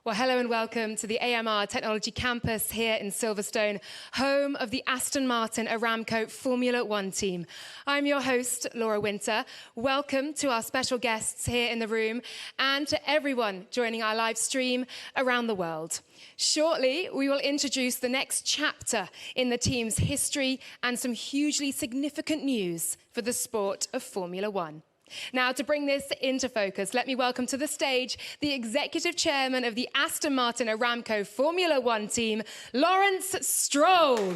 Well, hello and welcome to the AMR Technology Campus here in Silverstone, home of the Aston Martin Aramco Formula One team. I'm your host, Laura Winter. Welcome to our special guests here in the room and to everyone joining our live stream around the world. Shortly, we will introduce the next chapter in the team's history and some hugely significant news for the sport of Formula One. Now, to bring this into focus, let me welcome to the stage the Executive Chairman of the Aston Martin Aramco Formula One team, Lawrence Stroll.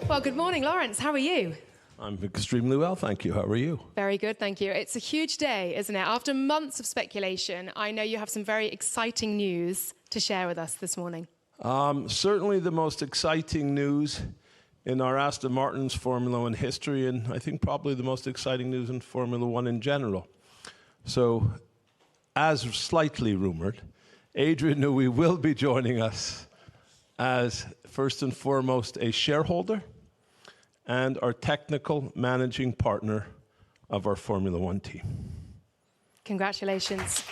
Well, good morning, Lawrence. How are you? I'm extremely well, thank you. How are you? Very good, thank you. It's a huge day, isn't it? After months of speculation, I know you have some very exciting news to share with us this morning. Certainly the most exciting news in our Aston Martin's Formula One history, and I think probably the most exciting news in Formula One in general. So, as slightly rumored, Adrian Newey will be joining us as, first and foremost, a shareholder and our technical managing partner of our Formula One team. Congratulations.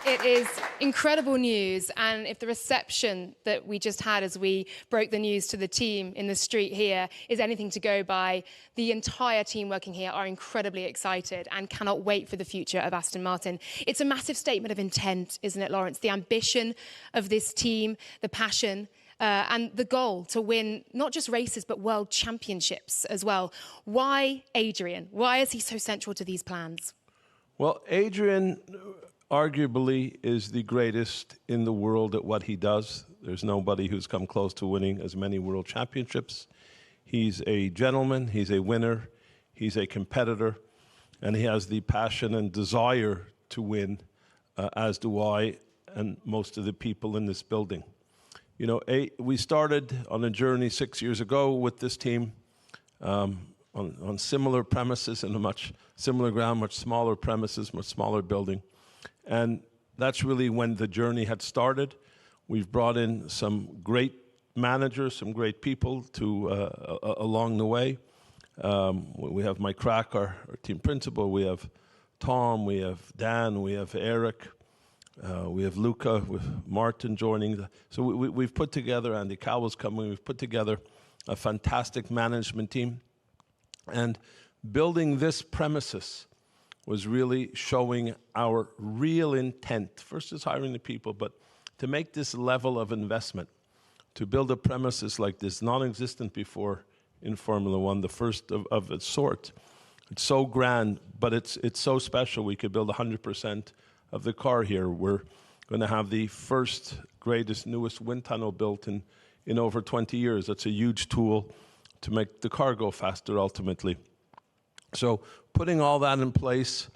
It is incredible news, and if the reception that we just had as we broke the news to the team in the street here is anything to go by, the entire team working here are incredibly excited and cannot wait for the future of Aston Martin. It's a massive statement of intent, isn't it, Lawrence? The ambition of this team, the passion, and the goal to win not just races but world championships as well. Why Adrian? Why is he so central to these plans? Well, Adrian arguably is the greatest in the world at what he does. There's nobody who's come close to winning as many world championships. He's a gentleman, he's a winner, he's a competitor, and he has the passion and desire to win, as do I and most of the people in this building. You know, we started on a journey 6 years ago with this team on similar premises and a much similar ground, much smaller premises, much smaller building. And that's really when the journey had started. We've brought in some great managers, some great people along the way. We have Mike Crack, our team principal. We have Tom, we have Dan, we have Eric, we have Luca, with Martin joining. So we've put together, Andy Cowell's coming, we've put together a fantastic management team. And building this premises was really showing our real intent. First is hiring the people, but to make this level of investment, to build a premises like this, non-existent before in Formula One, the first of its sort. It's so grand, but it's so special. We could build 100% of the car here. We're going to have the first, greatest, newest wind tunnel built in over 20 years. That's a huge tool to make the car go faster ultimately. So putting all that in place,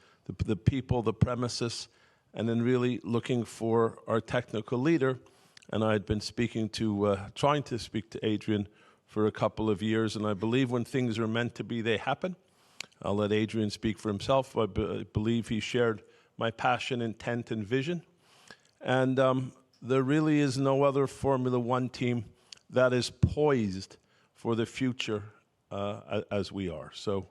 the people, the premises, and then really looking for our technical leader. And I had been trying to speak to Adrian for a couple of years, and I believe when things are meant to be, they happen. I'll let Adrian speak for himself. I believe he shared my passion, intent, and vision. And there really is no other Formula One team that is poised for the future as we are. So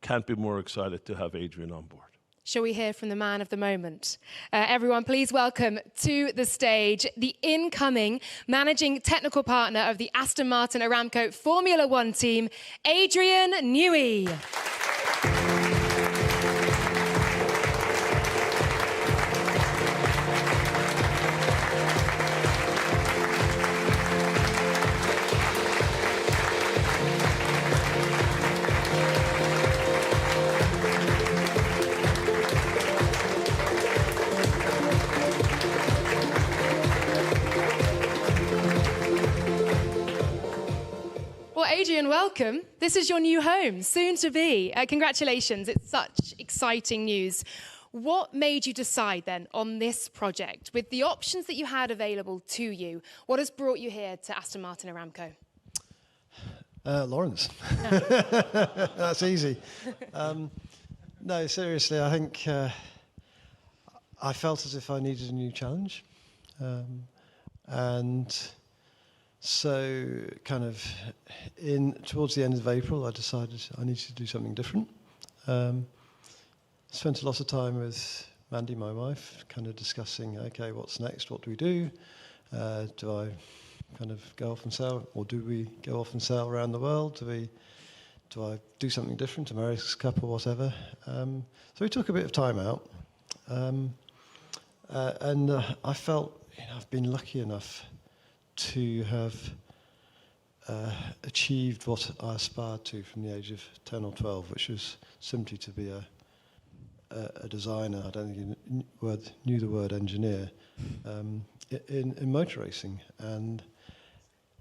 can't be more excited to have Adrian on board. Shall we hear from the man of the moment? Everyone, please welcome to the stage the incoming managing technical partner of the Aston Martin Aramco Formula One team, Adrian Newey. Adrian, welcome. This is your new home, soon to be. Congratulations. It's such exciting news. What made you decide then on this project? With the options that you had available to you, what has brought you here to Aston Martin Aramco? Lawrence. That's easy. No, seriously, I think I felt as if I needed a new challenge. And so kind of towards the end of April, I decided I needed to do something different. Spent a lot of time with Mandy, my wife, kind of discussing, okay, what's next? What do we do? Do I kind of go off and sail, or do we go off and sail around the world? Do I do something different, America's Cup or whatever? So we took a bit of time out, and I felt I've been lucky enough to have achieved what I aspired to from the age of 10 or 12, which was simply to be a designer. I don't think you knew the word engineer in motor racing, and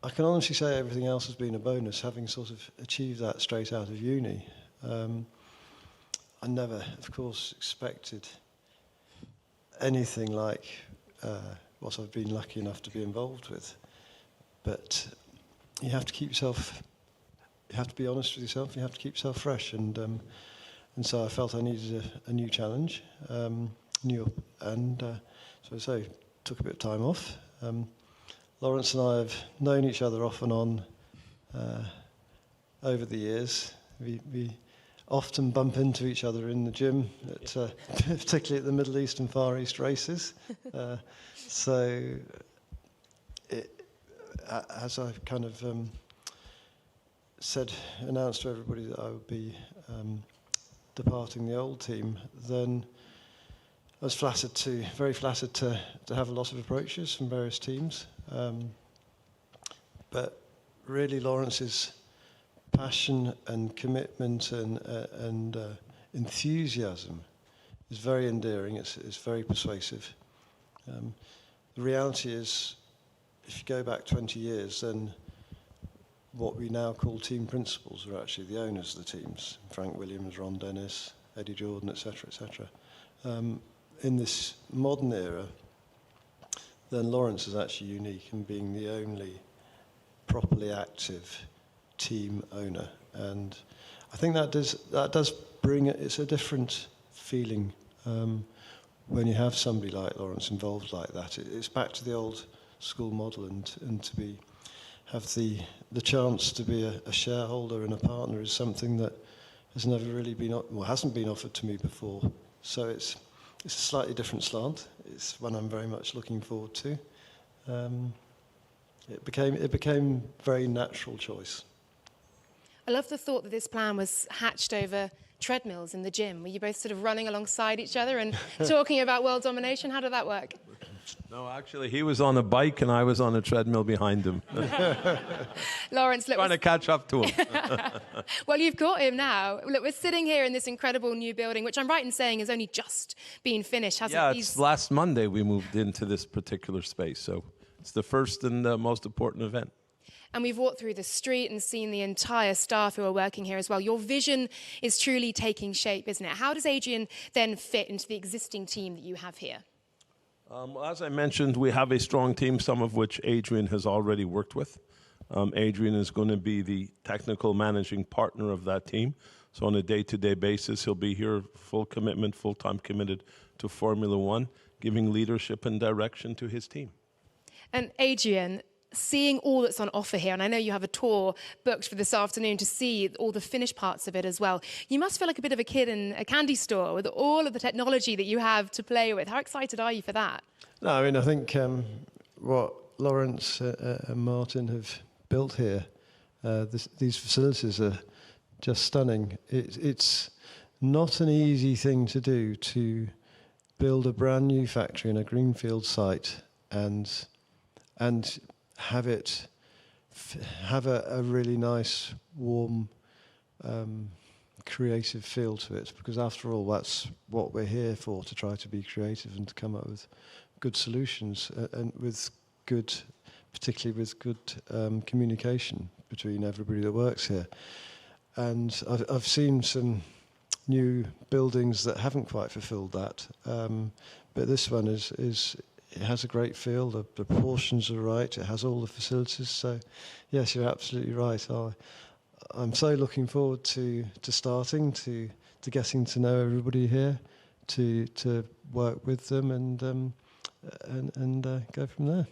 I can honestly say everything else has been a bonus, having sort of achieved that straight out of uni. I never, of course, expected anything like what I've been lucky enough to be involved with. But you have to keep yourself, you have to be honest with yourself, you have to keep yourself fresh. And so I felt I needed a new challenge, so I say, took a bit of time off. Lawrence and I have known each other off and on over the years. We often bump into each other in the gym, particularly at the Middle East and Far East races. As I kind of announced to everybody that I would be departing the old team, then I was very flattered to have a lot of approaches from various teams. But really, Lawrence's passion and commitment and enthusiasm is very endearing. It's very persuasive. The reality is, if you go back 20 years, then what we now call team principals are actually the owners of the teams: Frank Williams, Ron Dennis, Eddie Jordan, etc., etc. In this modern era, then Lawrence is actually unique in being the only properly active team owner, and I think that does bring it's a different feeling when you have somebody like Lawrence involved like that. It's back to the old school model, and to have the chance to be a shareholder and a partner is something that has never really hasn't been offered to me before. So it's a slightly different slant. It's one I'm very much looking forward to. It became a very natural choice. I love the thought that this plan was hatched over treadmills in the gym. Were you both sort of running alongside each other and talking about world domination? How did that work? No, actually, he was on a bike and I was on a treadmill behind him. Lawrence, look, trying to catch up to him. Well, you've got him now. Look, we're sitting here in this incredible new building, which I'm right in saying has only just been finished, hasn't it? Yeah, it's last Monday we moved into this particular space, so it's the first and most important event. And we've walked through the street and seen the entire staff who are working here as well. Your vision is truly taking shape, isn't it? How does Adrian then fit into the existing team that you have here? As I mentioned, we have a strong team, some of which Adrian has already worked with. Adrian is going to be the technical managing partner of that team. So on a day-to-day basis, he'll be here, full commitment, full-time committed to Formula One, giving leadership and direction to his team. And Adrian, seeing all that's on offer here, and I know you have a tour booked for this afternoon to see all the finished parts of it as well, you must feel like a bit of a kid in a candy store with all of the technology that you have to play with. How excited are you for that? No, I mean, I think what Lawrence and Martin have built here, these facilities are just stunning. It's not an easy thing to do, to build a brand new factory in a greenfield site and have it have a really nice, warm, creative feel to it, because after all, that's what we're here for, to try to be creative and to come up with good solutions and particularly with good communication between everybody that works here. And I've seen some new buildings that haven't quite fulfilled that. But this one it has a great feel. The proportions are right. It has all the facilities. So, yes, you're absolutely right. I'm so looking forward to starting, to getting to know everybody here, to work with them and go from there.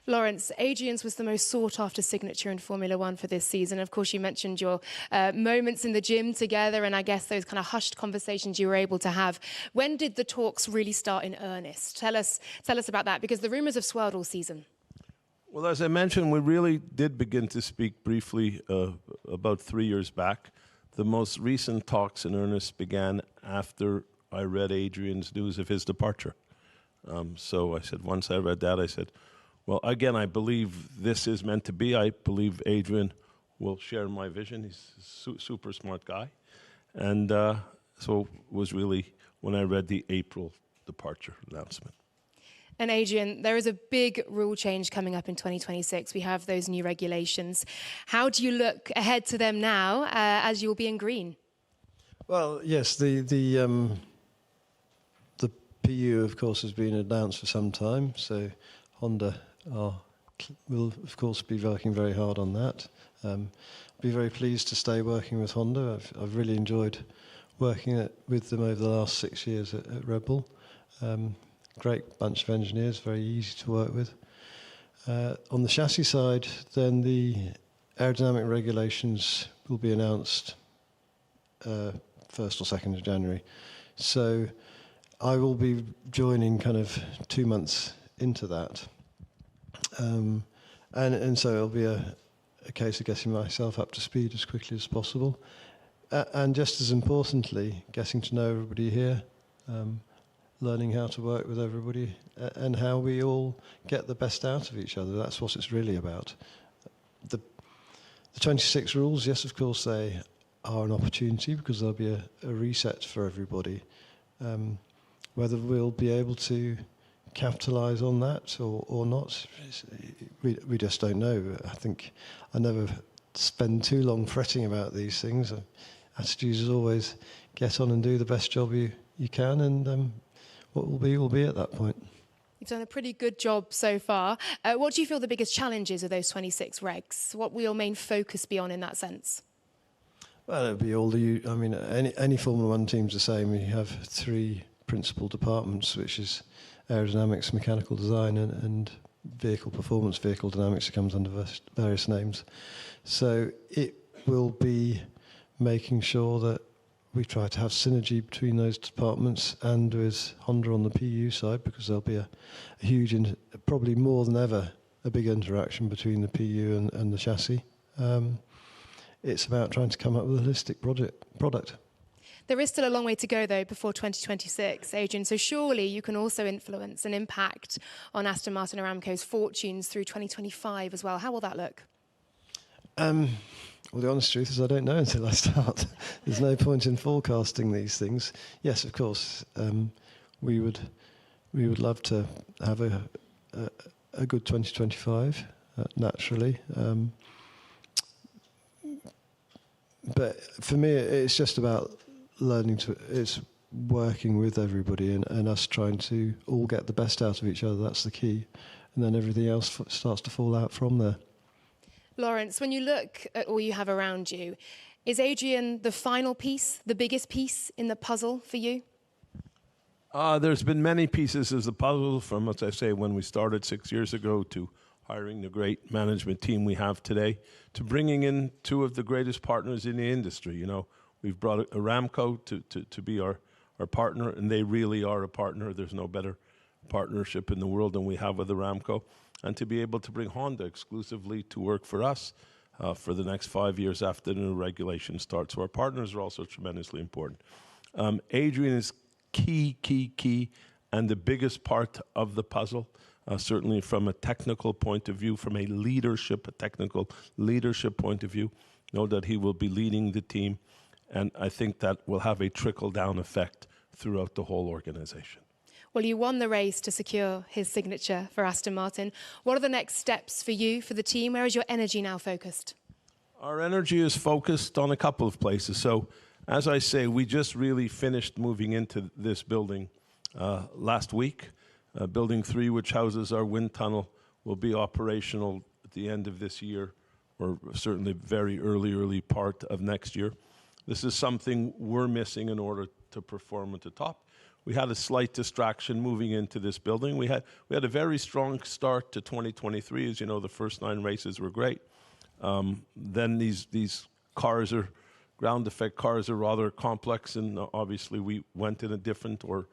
Lawrence, Adrian's was the most sought-after signature in Formula One for this season. Of course, you mentioned your moments in the gym together and I guess those kind of hushed conversations you were able to have. When did the talks really start in earnest? Tell us about that, because the rumours have swirled all season. Well, as I mentioned, we really did begin to speak briefly about 3 years back. The most recent talks in earnest began after I read Adrian's news of his departure. So I said, once I read that, I said, well, again, I believe this is meant to be. I believe Adrian will share my vision. He's a super smart guy. And so it was really when I read the April departure announcement. And Adrian, there is a big rule change coming up in 2026. We have those new regulations. How do you look ahead to them now as you'll be in green? Well, yes, the PU, of course, has been announced for some time. So Honda will, of course, be working very hard on that. Be very pleased to stay working with Honda. I've really enjoyed working with them over the last 6 years at Red Bull. Great bunch of engineers, very easy to work with. On the chassis side, then the aerodynamic regulations will be announced 1st or 2nd of January. So I will be joining kind of 2 months into that. And so it'll be a case of getting myself up to speed as quickly as possible. And just as importantly, getting to know everybody here, learning how to work with everybody and how we all get the best out of each other. That's what it's really about. The 26 rules, yes, of course, they are an opportunity because there'll be a reset for everybody. Whether we'll be able to capitalise on that or not, we just don't know. I think I never spend too long fretting about these things. Attitude is always get on and do the best job you can, and what will be at that point. You've done a pretty good job so far. What do you feel the biggest challenges of those 26 regs? What will your main focus be on in that sense? Well, it'll be all any Formula One team's the same. You have 3 principal departments, which is aerodynamics, mechanical design, and vehicle performance, vehicle dynamics. It comes under various names. So it will be making sure that we try to have synergy between those departments and with Honda on the PU side, because there'll be a huge, probably more than ever, a big interaction between the PU and the chassis. It's about trying to come up with a holistic product. There is still a long way to go, though, before 2026, Adrian. So surely you can also influence and impact on Aston Martin Aramco's fortunes through 2025 as well. How will that look? Well, the honest truth is I don't know until I start. There's no point in forecasting these things. Yes, of course, we would love to have a good 2025, naturally. But for me, it's just about it's working with everybody and us trying to all get the best out of each other. That's the key. And then everything else starts to fall out from there. Lawrence, when you look at all you have around you, is Adrian the final piece, the biggest piece in the puzzle for you? There's been many pieces of the puzzle from, as I say, when we started 6 years ago to hiring the great management team we have today, to bringing in 2 of the greatest partners in the industry. You know, we've brought Aramco to be our partner, and they really are a partner. There's no better partnership in the world than we have with Aramco. And to be able to bring Honda exclusively to work for us for the next 5 years after the new regulation starts. So our partners are also tremendously important. Adrian is key, and the biggest part of the puzzle, certainly from a technical point of view, from a technical leadership point of view. Know that he will be leading the team, and I think that will have a trickle-down effect throughout the whole organization. Well, you won the race to secure his signature for Aston Martin. What are the next steps for you, for the team? Where is your energy now focused? Our energy is focused on a couple of places. So As I say, we just really finished moving into this building last week. Building 3, which houses our wind tunnel, will be operational at the end of this year, or certainly very early part of next year. This is something we're missing in order to perform at the top. We had a slight distraction moving into this building. We had a very strong start to 2023. As you know, the first 9 races were great. Then these cars are, ground effect cars are rather complex, and obviously we went in a different, or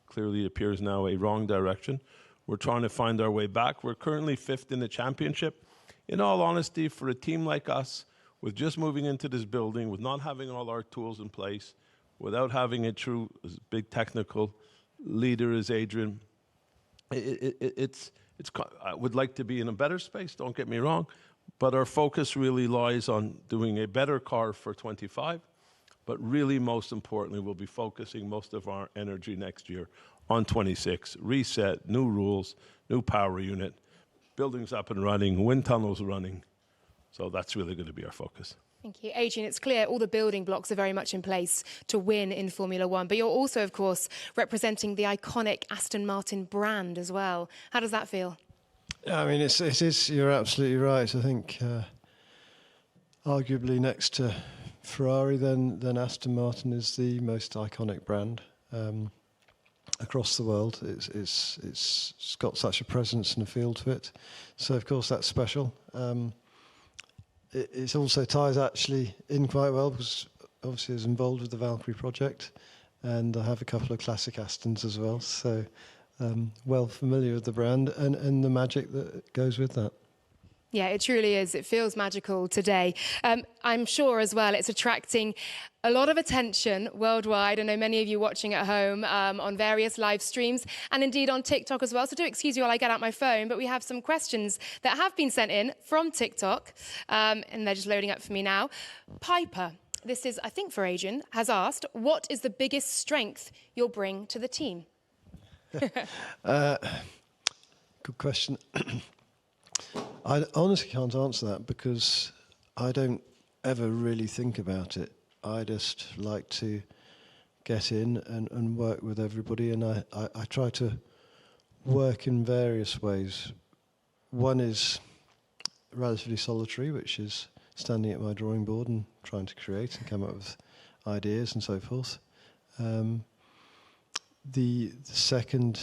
clearly appears now, a wrong direction. We're trying to find our way back. We're currently 5th in the championship. In all honesty, for a team like us, with just moving into this building, with not having all our tools in place, without having a true big technical leader as Adrian, I would like to be in a better space, don't get me wrong, but our focus really lies on doing a better car for 25, but really most importantly, we'll be focusing most of our energy next year on 26, reset, new rules, new power unit, buildings up and running, wind tunnels running. So that's really going to be our focus. Thank you. Adrian, it's clear all the building blocks are very much in place to win in Formula One, but you're also, of course, representing the iconic Aston Martin brand as well. How does that feel? I mean, it is, you're absolutely right. I think arguably next to Ferrari, then Aston Martin is the most iconic brand across the world. It's got such a presence and a feel to it. So, of course, that's special. It also ties actually in quite well because obviously I was involved with the Valkyrie project, and I have a couple of classic Astons as well. So well familiar with the brand and the magic that goes with that. Yeah, it truly is. It feels magical today. I'm sure as well it's attracting a lot of attention worldwide. I know many of you watching at home on various live streams and indeed on TikTok as well. So do excuse me while I get out my phone, but we have some questions that have been sent in from TikTok and they're just loading up for me now. Piper, this is, I think for Adrian, has asked, what is the biggest strength you'll bring to the team? Good question. I honestly can't answer that because I don't ever really think about it. I just like to get in and work with everybody, and I try to work in various ways. One is relatively solitary, which is standing at my drawing board and trying to create and come up with ideas and so forth. The second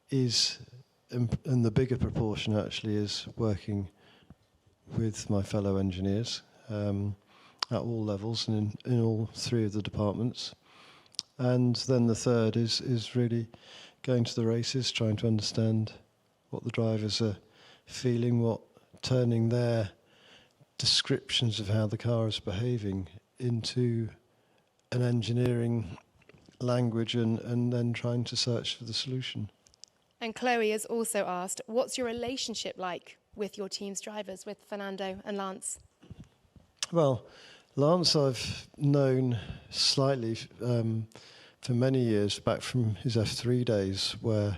is, and the bigger proportion actually, is working with my fellow engineers at all levels and in all 3 of the departments. And then the third is really going to the races, trying to understand what the drivers are feeling, turning their descriptions of how the car is behaving into an engineering language and then trying to search for the solution. And Chloe has also asked, what's your relationship like with your team's drivers, with Fernando and Lance? Well, Lance I've known slightly for many years, back from his F3 days, where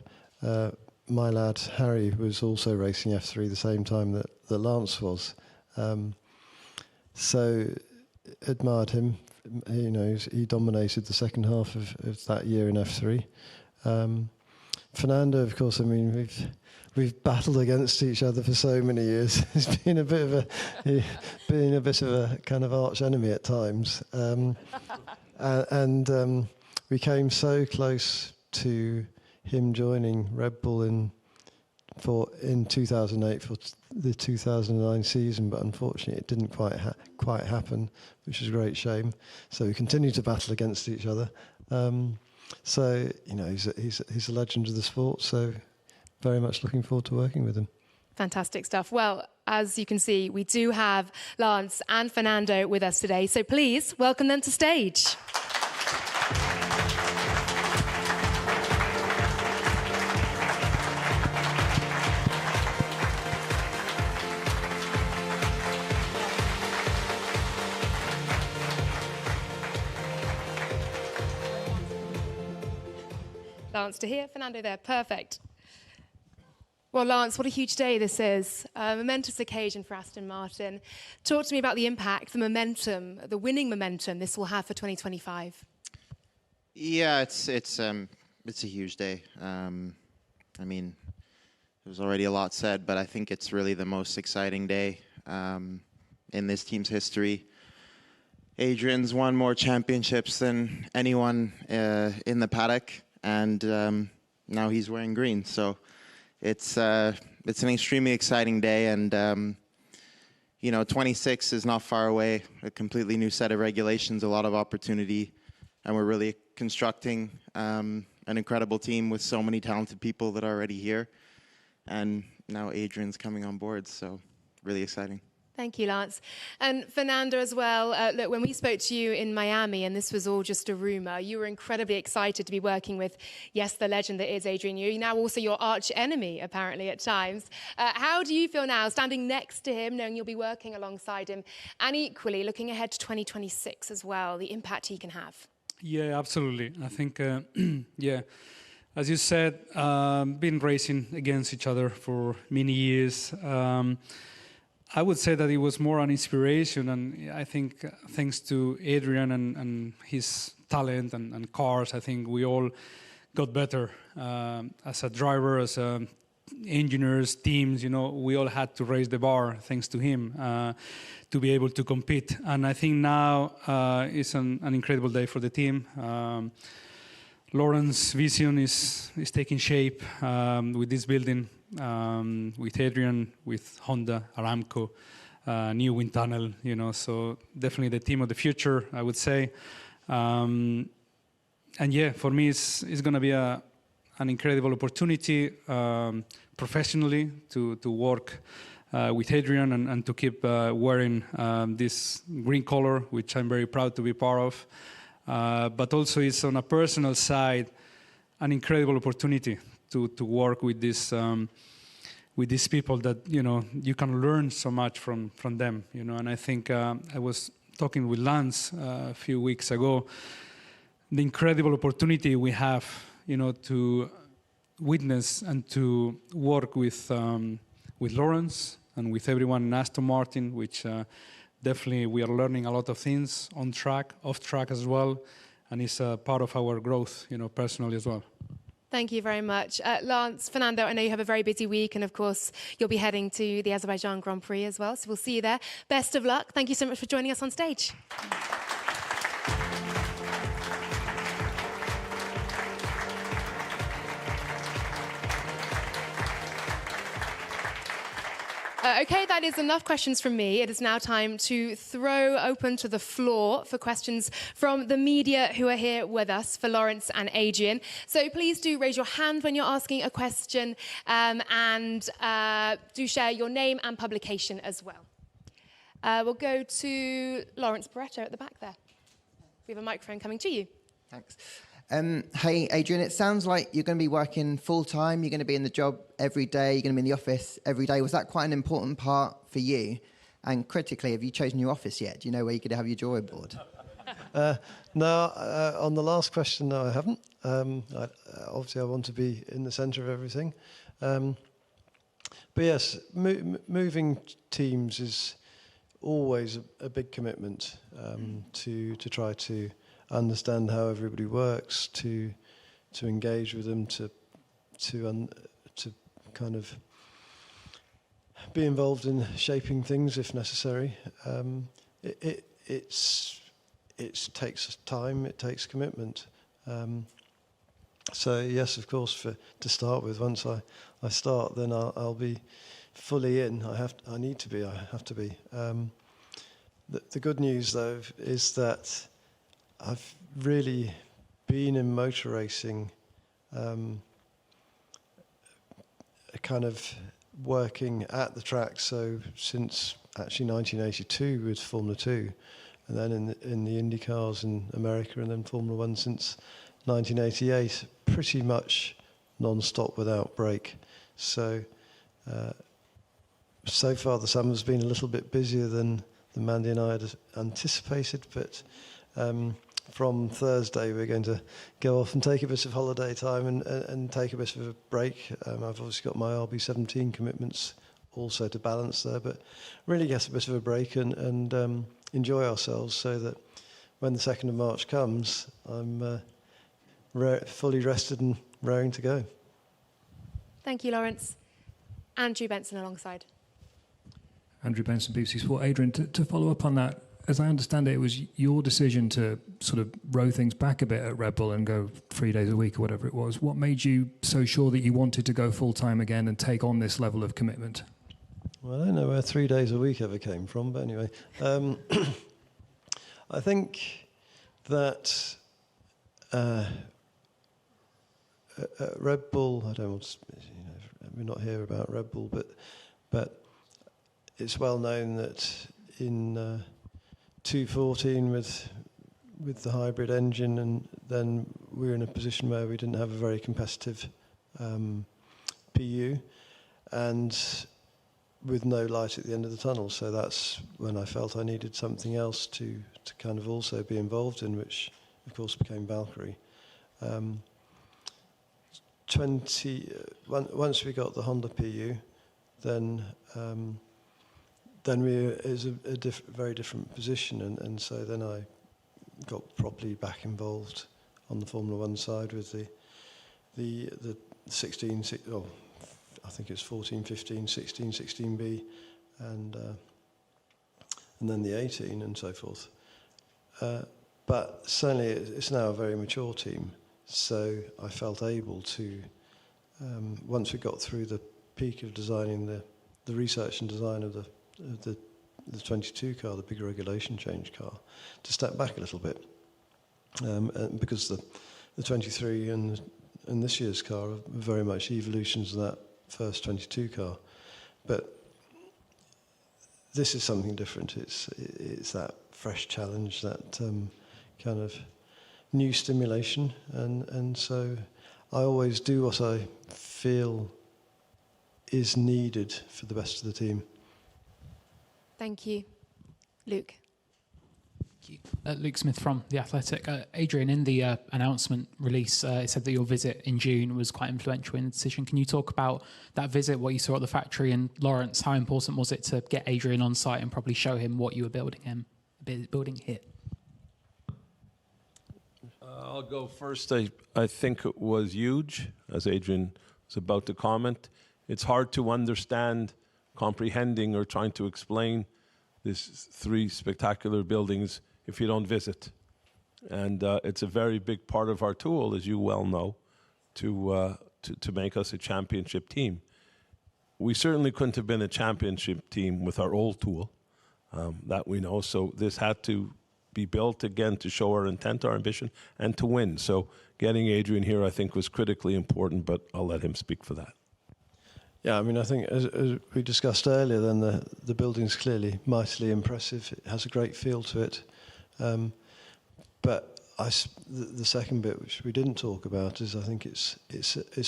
my lad Harry was also racing F3 the same time that Lance was. So admired him. You know, he dominated the second half of that year in F3. Fernando, of course, I mean, we've battled against each other for so many years. It's been a bit of a kind of arch enemy at times, and we came so close to him joining Red Bull in 2008 for the 2009 season, but unfortunately it didn't quite happen, which is a great shame. So we continue to battle against each other. So, you know, he's a legend of the sport, so very much looking forward to working with him. Fantastic stuff. Well, as you can see, we do have Lance and Fernando with us today, so please welcome them to stage. Lance to here, Fernando there. Perfect. Well, Lance, what a huge day this is. A momentous occasion for Aston Martin. Talk to me about the impact, the momentum, the winning momentum this will have for 2025. Yeah, it's a huge day. I mean, there was already a lot said, but I think it's really the most exciting day in this team's history. Adrian's won more championships than anyone in the paddock, and now he's wearing green. So it's an extremely exciting day, and 26 is not far away. A completely new set of regulations, a lot of opportunity, and we're really constructing an incredible team with so many talented people that are already here. And now Adrian's coming on board, so really exciting. Thank you, Lance. And Fernando as well. Look, when we spoke to you in Miami, and this was all just a rumor, you were incredibly excited to be working with, yes, the legend that is Adrian Newey, now also your arch enemy, apparently, at times. How do you feel now, standing next to him, knowing you'll be working alongside him, and equally looking ahead to 2026 as well, the impact he can have? Yeah, absolutely. I think, yeah, as you said, been racing against each other for many years. I would say that it was more an inspiration, and I think thanks to Adrian and his talent and cars, I think we all got better as a driver, as engineers, teams. We all had to raise the bar thanks to him to be able to compete. And I think now is an incredible day for the team. Lauren's vision is taking shape with this building. With Adrian, with Honda, Aramco, new wind tunnel, so definitely the team of the future, I would say. And yeah, for me, it's going to be an incredible opportunity professionally to work with Adrian and to keep wearing this green color, which I'm very proud to be part of. But also it's on a personal side, an incredible opportunity to work with these people that you can learn so much from them, and I think I was talking with Lance a few weeks ago, the incredible opportunity we have to witness and to work with Lawrence and with everyone in Aston Martin, which definitely we are learning a lot of things on track, off track as well, and it's a part of our growth personally as well. Thank you very much. Lance, Fernando, I know you have a very busy week, and of course, you'll be heading to the Azerbaijan Grand Prix as well, so we'll see you there. Best of luck. Thank you so much for joining us on stage. Okay, that is enough questions from me. It is now time to throw open to the floor for questions from the media who are here with us for Lawrence and Adrian. So please do raise your hand when you're asking a question, and do share your name and publication as well. We'll go to Lawrence Barretto at the back there. We have a microphone coming to you. Thanks. Hey, Adrian, it sounds like you're going to be working full-time, you're going to be in the job every day, you're going to be in the office every day. Was that quite an important part for you? And critically, have you chosen your office yet? Do you know where you're going to have your drawing board? No, on the last question, no, I haven't. Obviously, I want to be in the centre of everything. But yes, moving teams is always a big commitment to try to understand how everybody works, to engage with them, to kind of be involved in shaping things if necessary. It takes time, it takes commitment. So yes, of course, to start with, once I start, then I'll be fully in. I have to be. The good news, though, is that I've really been in motor racing, kind of working at the track. So since actually 1982 with Formula 2, and then in the Indy cars in America, and then Formula 1 since 1988, pretty much non-stop without break. So so far the summer's been a little bit busier than Mandy and I had anticipated, but from Thursday we're going to go off and take a bit of holiday time and take a bit of a break. I've obviously got my RB17 commitments also to balance there, but really get a bit of a break and enjoy ourselves so that when the 2nd of March comes, I'm fully rested and raring to go. Thank you, Lawrence. Andrew Benson alongside. Andrew Benson, BBC Sport. Adrian, to follow up on that, as I understand it, it was your decision to sort of row things back a bit at Red Bull and go 3 days a week or whatever it was. What made you so sure that you wanted to go full-time again and take on this level of commitment? Well, I don't know where 3 days a week ever came from, but anyway. I think that at Red Bull, I don't want to, we're not here about Red Bull, but it's well known that in 214 with the hybrid engine, and then we were in a position where we didn't have a very competitive PU, and with no light at the end of the tunnel. So that's when I felt I needed something else to kind of also be involved in, which of course became Valkyrie. Once we got the Honda PU, then we were in a very different position, and so then I got properly back involved on the Formula One side with the 16, I think it's 14, 15, 16, 16B, and then the 18 and so forth. But certainly it's now a very mature team, so I felt able to, once we got through the peak of designing the research and design of the 22 car, the big regulation change car, to step back a little bit, because the 23 and this year's car are very much evolutions of that first 22 car, but this is something different. It's that fresh challenge, that kind of new stimulation, and so I always do what I feel is needed for the best of the team. Thank you. Luke. Luke Smith from The Athletic. Adrian, in the announcement release, it said that your visit in June was quite influential in the decision. Can you talk about that visit, what you saw at the factory? And Lawrence, how important was it to get Adrian on site and probably show him what you were building here? I'll go first. I think it was huge, as Adrian was about to comment. It's hard to understand, comprehending, or trying to explain these 3 spectacular buildings if you don't visit. And it's a very big part of our tool, as you well know, to make us a championship team. We certainly couldn't have been a championship team with our old tool, that we know. So this had to be built again to show our intent, our ambition, and to win. So getting Adrian here, I think, was critically important, but I'll let him speak for that. Yeah, I mean, I think as we discussed earlier, then the building's clearly mightily impressive. It has a great feel to it. But the second bit, which we didn't talk about, is I think it's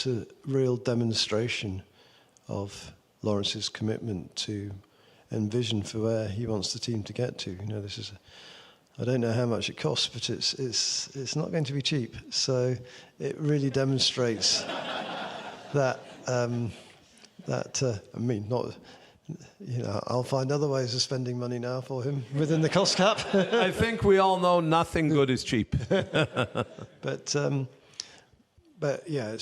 a real demonstration of Lawrence's commitment to and vision for where he wants the team to get to. You know, this is I don't know how much it costs, but it's not going to be cheap. So it really demonstrates that. I mean, not, you know, I'll find other ways of spending money now for him within the cost cap. I think we all know nothing good is cheap. But yeah,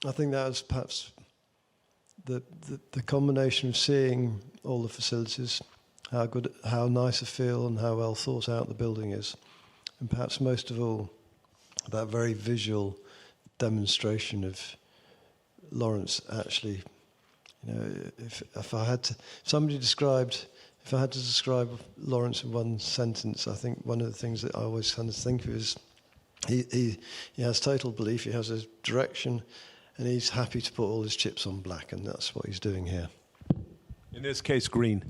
I think that was perhaps the combination of seeing all the facilities, how nice a feel and how well thought out the building is, and perhaps most of all, that very visual demonstration of Lawrence actually. You know, if I had to, if I had to describe Lawrence in one sentence, I think one of the things that I always kind of think of is he has total belief, he has a direction, and he's happy to put all his chips on black, and that's what he's doing here. In this case, green.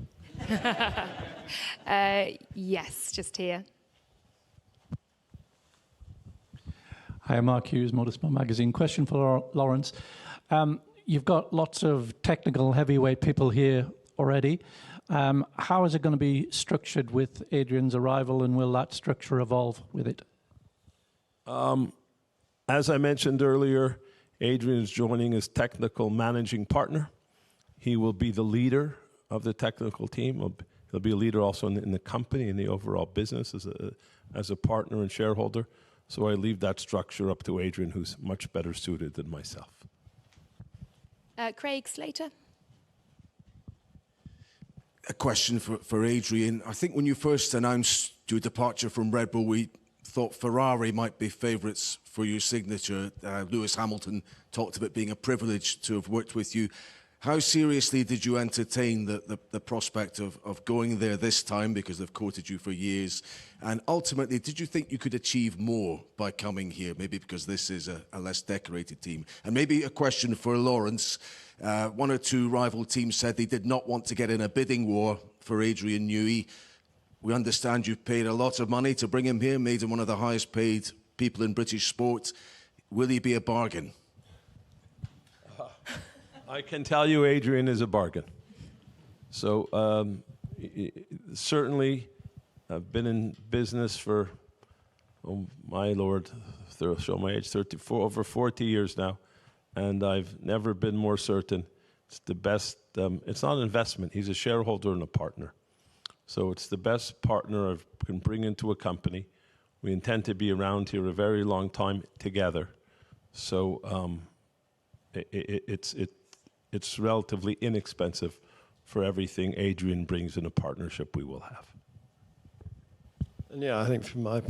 Yes, just here. Hi, I'm Mark Hughes, Motorsport Magazine. Question for Lawrence. You've got lots of technical heavyweight people here already. How is it going to be structured with Adrian's arrival, and will that structure evolve with it? As I mentioned earlier, Adrian is joining as technical managing partner. He will be the leader of the technical team. He'll be a leader also in the company, in the overall business as a partner and shareholder. So I leave that structure up to Adrian, who's much better suited than myself. Craig Slater. A question for Adrian. I think when you first announced your departure from Red Bull, we thought Ferrari might be favourites for your signature. Lewis Hamilton talked of it being a privilege to have worked with you. How seriously did you entertain the prospect of going there this time, because they've courted you for years? And ultimately, did you think you could achieve more by coming here, maybe because this is a less decorated team? And maybe a question for Lawrence. One or two rival teams said they did not want to get in a bidding war for Adrian Newey. We understand you've paid a lot of money to bring him here, made him one of the highest paid people in British sport. Will he be a bargain? I can tell you Adrian is a bargain. So certainly I've been in business for, oh my Lord, show my age, 34, over 40 years now. And I've never been more certain it's the best. It's not an investment. He's a shareholder and a partner. So it's the best partner I can bring into a company. We intend to be around here a very long time together. So it's relatively inexpensive for everything Adrian brings in a partnership we will have. And yeah, I think from my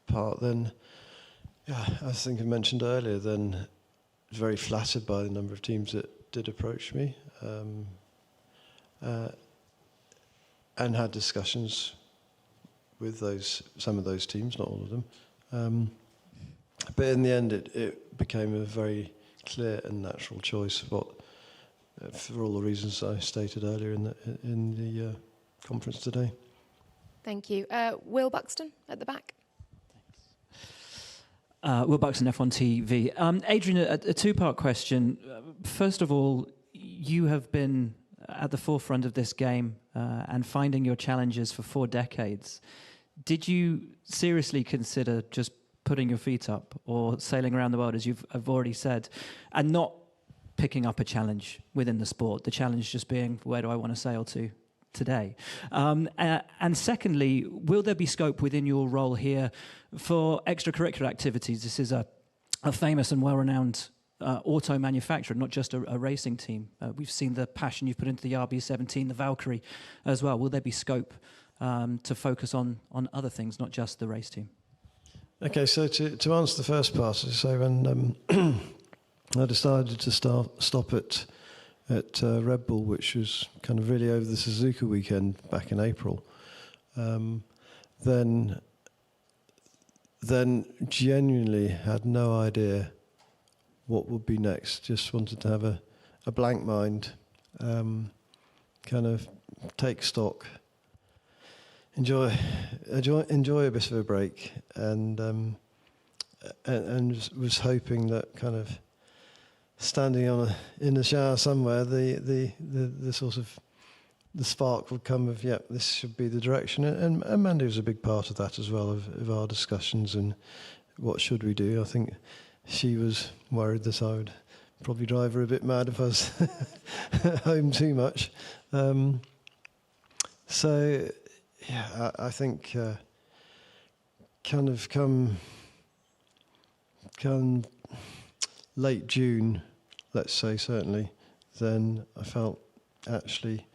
part then, yeah, I think I mentioned earlier, then very flattered by the number of teams that did approach me, and had discussions with some of those teams, not all of them. But in the end, it became a very clear and natural choice for all the reasons I stated earlier in the conference today. Thank you. Will Buxton at the back. Will Buxton, F1 TV. Adrian, a two-part question. First of all, you have been at the forefront of this game and finding your challenges for 4 decades. Did you seriously consider just putting your feet up or sailing around the world, as I've already said, and not picking up a challenge within the sport? The challenge just being, where do I want to sail to today? And secondly, will there be scope within your role here for extracurricular activities? This is a famous and well-renowned auto manufacturer, not just a racing team. We've seen the passion you've put into the RB17, the Valkyrie as well. Will there be scope to focus on other things, not just the race team? Okay, so to answer the first part, so when I decided to stop at Red Bull, which was kind of really over the Suzuka weekend back in April, then genuinely had no idea what would be next. Just wanted to have a blank mind, kind of take stock, enjoy a bit of a break, and was hoping that kind of standing in the shower somewhere, the sort of the spark would come of, yeah, this should be the direction. And Mandy was a big part of that as well, of our discussions and what should we do. I think she was worried that I would probably drive her a bit mad if I was home too much. So yeah, I think kind of come late June, let's say, certainly, then I felt, actually,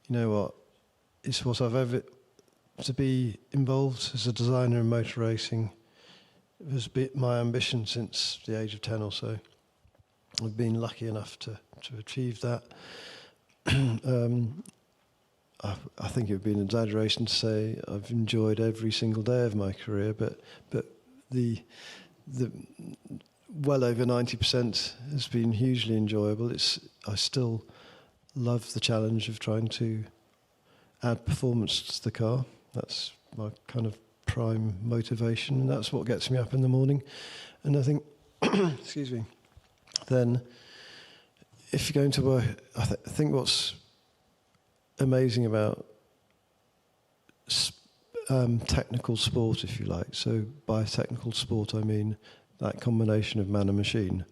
you know what, it's what I've ever, to be involved as a designer in motor racing has been my ambition since the age of 10 or so. I've been lucky enough to achieve that. I think it would be an exaggeration to say I've enjoyed every single day of my career, but the well over 90% has been hugely enjoyable. I still love the challenge of trying to add performance to the car. That's my kind of prime motivation, and that's what gets me up in the morning. And I think, excuse me, then if you're going to work, I think what's amazing about technical sport, if you like. So by technical sport, I mean that combination of man and machine.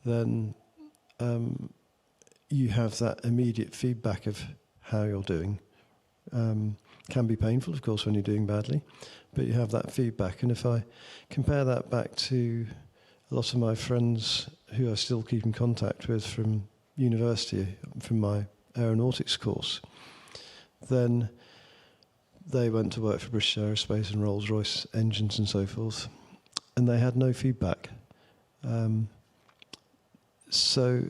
Then you have that immediate feedback of how you're doing. Can be painful, of course, when you're doing badly, but you have that feedback. And if I compare that back to a lot of my friends who I still keep in contact with from university, from my aeronautics course, then they went to work for British Aerospace and Rolls-Royce engines and so forth, and they had no feedback. So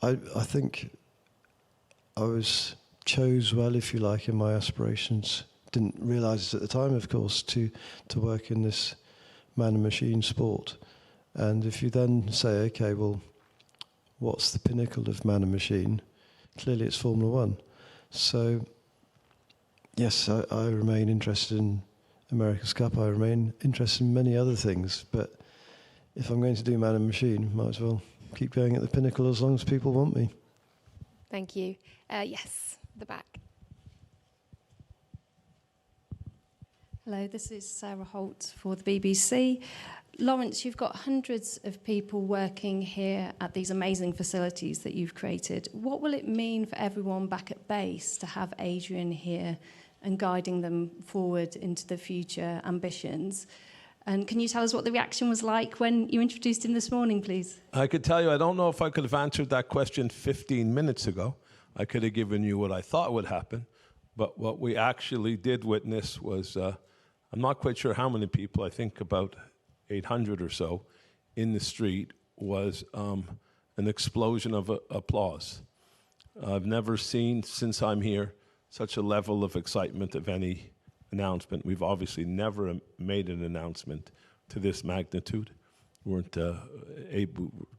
I think I chose well, if you like, in my aspirations. Didn't realise it at the time, of course, to work in this man and machine sport. And if you then say, okay, well, what's the pinnacle of man and machine? Clearly it's Formula One. So, yes, I remain interested in America's Cup. I remain interested in many other things. But if I'm going to do man and machine, might as well keep going at the pinnacle as long as people want me. Thank you. Yes, the back. Hello, this is Sarah Holt for the BBC. Lawrence, you've got hundreds of people working here at these amazing facilities that you've created. What will it mean for everyone back at base to have Adrian here and guiding them forward into the future ambitions? And can you tell us what the reaction was like when you introduced him this morning, please? I could tell you, I don't know if I could have answered that question 15 minutes ago. I could have given you what I thought would happen. But what we actually did witness was, I'm not quite sure how many people, I think about 800 or so, in the street, was an explosion of applause. I've never seen, since I'm here, such a level of excitement of any announcement. We've obviously never made an announcement to this magnitude. We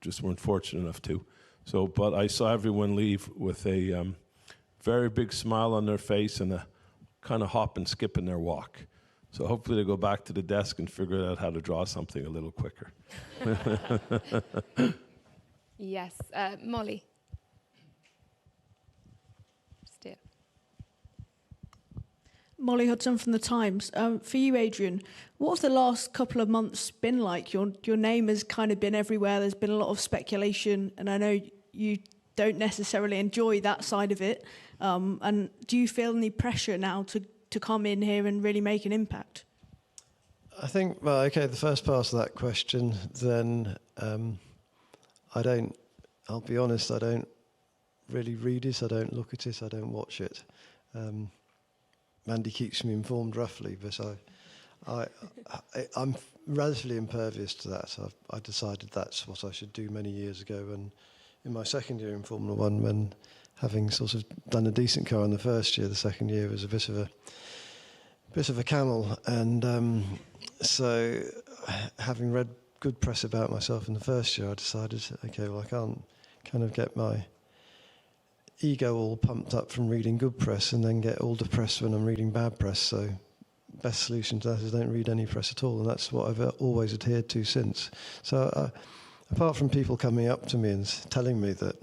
just weren't fortunate enough to. So, but I saw everyone leave with a very big smile on their face and a kind of hop and skip in their walk. So hopefully they go back to the desk and figure out how to draw something a little quicker. Yes, Molly. Steer. Molly Hudson from The Times. For you, Adrian, what have the last couple of months been like? Your name has kind of been everywhere. There's been a lot of speculation, and I know you don't necessarily enjoy that side of it. And do you feel any pressure now to come in here and really make an impact? I think, well, okay, the first part of that question, then I'll be honest, I don't really read it, I don't look at it, I don't watch it. Mandy keeps me informed roughly, but I'm relatively impervious to that. I decided that's what I should do many years ago, and in my second year in Formula One, when having sort of done a decent car in the first year, the second year was a bit of a camel, and so having read good press about myself in the first year, I decided, okay, well, I can't kind of get my ego all pumped up from reading good press and then get all depressed when I'm reading bad press. So best solution to that is don't read any press at all, and that's what I've always adhered to since. So apart from people coming up to me and telling me that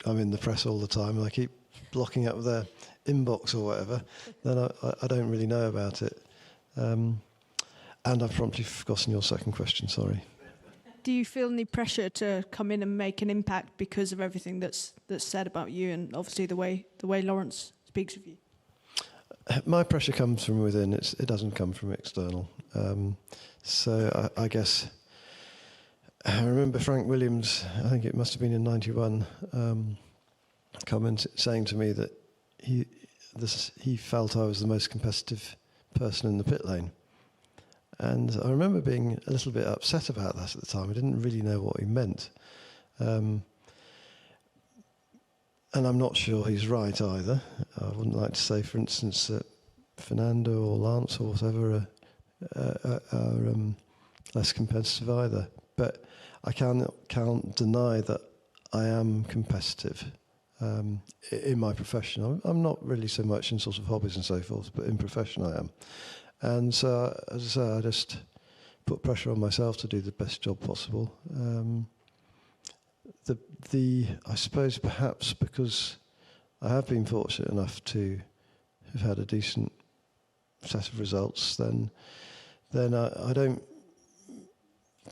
I'm in the press all the time and I keep blocking up their inbox or whatever, then I don't really know about it. And I've promptly forgotten your second question, sorry. Do you feel any pressure to come in and make an impact because of everything that's said about you and obviously the way Lawrence speaks of you? My pressure comes from within. It doesn't come from external. So I guess I remember Frank Williams, I think it must have been in '91, saying to me that he felt I was the most competitive person in the pit lane. And I remember being a little bit upset about that at the time. I didn't really know what he meant. And I'm not sure he's right either. I wouldn't like to say, for instance, that Fernando or Lance or whatever are less competitive either. But I can't deny that I am competitive in my profession. I'm not really so much in sort of hobbies and so forth, but in profession I am. And so, as I say, I just put pressure on myself to do the best job possible. I suppose perhaps because I have been fortunate enough to have had a decent set of results, then I don't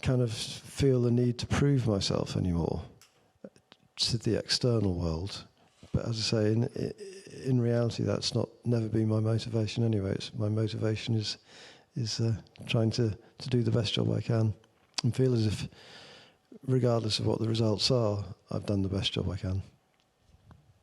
kind of feel the need to prove myself anymore to the external world. But as I say, in reality, that's never been my motivation anyway. My motivation is trying to do the best job I can and feel as if, regardless of what the results are, I've done the best job I can.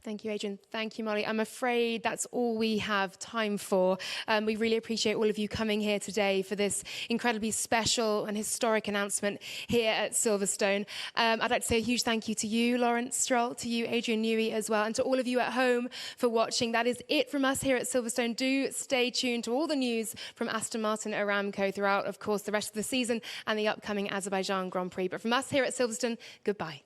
Thank you, Adrian. Thank you, Molly. I'm afraid that's all we have time for. We really appreciate all of you coming here today for this incredibly special and historic announcement here at Silverstone. I'd like to say a huge thank you to you, Lawrence Stroll, to you, Adrian Newey, as well, and to all of you at home for watching. That is it from us here at Silverstone. Do stay tuned to all the news from Aston Martin Aramco throughout, of course, the rest of the season and the upcoming Azerbaijan Grand Prix. But from us here at Silverstone, goodbye.